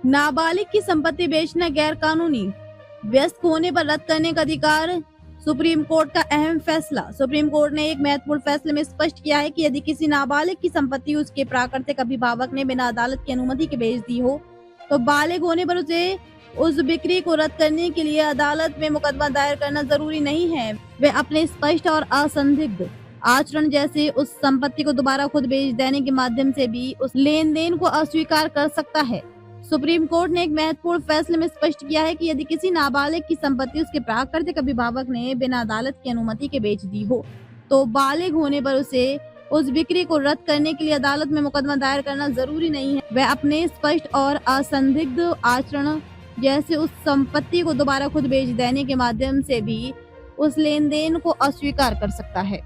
नाबालिग की संपत्ति बेचना गैर कानूनी, व्यस्क होने पर रद्द करने का अधिकार। सुप्रीम कोर्ट का अहम फैसला। सुप्रीम कोर्ट ने एक महत्वपूर्ण फैसले में स्पष्ट किया है कि यदि किसी नाबालिग की संपत्ति उसके प्राकृतिक अभिभावक ने बिना अदालत की अनुमति के बेच दी हो, तो बालिग होने पर उसे उस बिक्री को रद्द करने के लिए अदालत में मुकदमा दायर करना जरूरी नहीं है। वे अपने स्पष्ट और असंदिग्ध आचरण जैसे उस संपत्ति को दोबारा खुद बेच देने के माध्यम से भी उस लेन देन को अस्वीकार कर सकता है। सुप्रीम कोर्ट ने एक महत्वपूर्ण फैसले में स्पष्ट किया है कि यदि किसी नाबालिग की संपत्ति उसके प्राकृतिक अभिभावक ने बिना अदालत की अनुमति के बेच दी हो, तो बालिग होने पर उसे उस बिक्री को रद्द करने के लिए अदालत में मुकदमा दायर करना जरूरी नहीं है। वह अपने स्पष्ट और असंदिग्ध आचरण जैसे उस संपत्ति को दोबारा खुद बेच देने के माध्यम से भी उस लेन देन को अस्वीकार कर सकता है।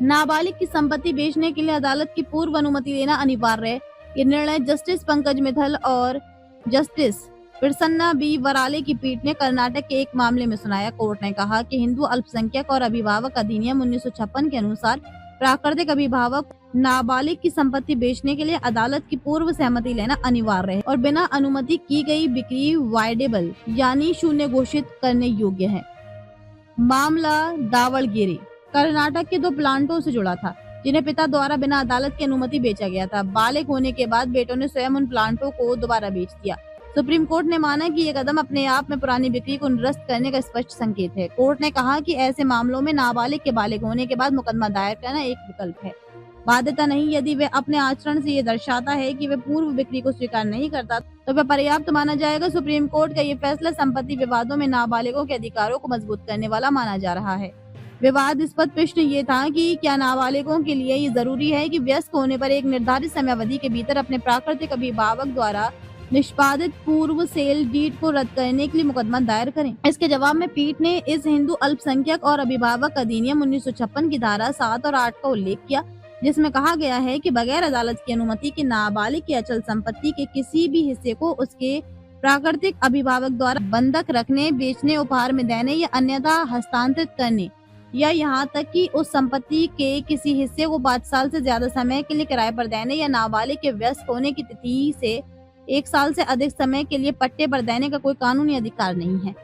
नाबालिग की संपत्ति बेचने के लिए अदालत की पूर्व अनुमति लेना अनिवार्य है। ये निर्णय जस्टिस पंकज मित्तल और जस्टिस प्रसन्ना बी वराले की पीठ ने कर्नाटक के एक मामले में सुनाया। कोर्ट ने कहा कि हिंदू अल्पसंख्यक और अभिभावक अधिनियम 1956 के अनुसार प्राकृतिक अभिभावक नाबालिग की संपत्ति बेचने के लिए अदालत की पूर्व सहमति लेना अनिवार्य है और बिना अनुमति की गई बिक्री वाइडेबल यानी शून्य घोषित करने योग्य है। मामला दावड़गेरे कर्नाटक के 2 प्लांटों से जुड़ा था, जिन्हें पिता द्वारा बिना अदालत की अनुमति बेचा गया था। बालिग होने के बाद बेटों ने स्वयं उन प्लांटों को दोबारा बेच दिया। सुप्रीम कोर्ट ने माना कि ये कदम अपने आप में पुरानी बिक्री को निरस्त करने का स्पष्ट संकेत है। कोर्ट ने कहा कि ऐसे मामलों में नाबालिग के बालिग होने के बाद मुकदमा दायर करना एक विकल्प है, बाध्यता नहीं। यदि वह अपने आचरण से ये दर्शाता है कि वह पूर्व बिक्री को स्वीकार नहीं करता, तो वह पर्याप्त माना जाएगा। सुप्रीम कोर्ट का ये फैसला संपत्ति विवादों में नाबालिगों के अधिकारों को मजबूत करने वाला माना जा रहा है। विवादास्पद प्रश्न ये था कि क्या नाबालिगों के लिए ये जरूरी है कि वयस्क होने पर एक निर्धारित समयावधि के भीतर अपने प्राकृतिक अभिभावक द्वारा निष्पादित पूर्व सेल डीड को रद्द करने के लिए मुकदमा दायर करें। इसके जवाब में पीठ ने इस हिंदू अल्पसंख्यक और अभिभावक अधिनियम 1956 की धारा 7 और 8 का उल्लेख किया, जिसमें कहा गया है कि बगैर अदालत की अनुमति के नाबालिग की अचल संपत्ति के किसी भी हिस्से को उसके प्राकृतिक अभिभावक द्वारा बंधक रखने, बेचने, उपहार में देने या अन्यथा हस्तांतरित करने या यहाँ तक कि उस संपत्ति के किसी हिस्से को 5 साल से ज्यादा समय के लिए किराए पर देने या नाबालिग के वयस्क होने की तिथि से 1 साल से अधिक समय के लिए पट्टे पर देने का कोई कानूनी अधिकार नहीं है।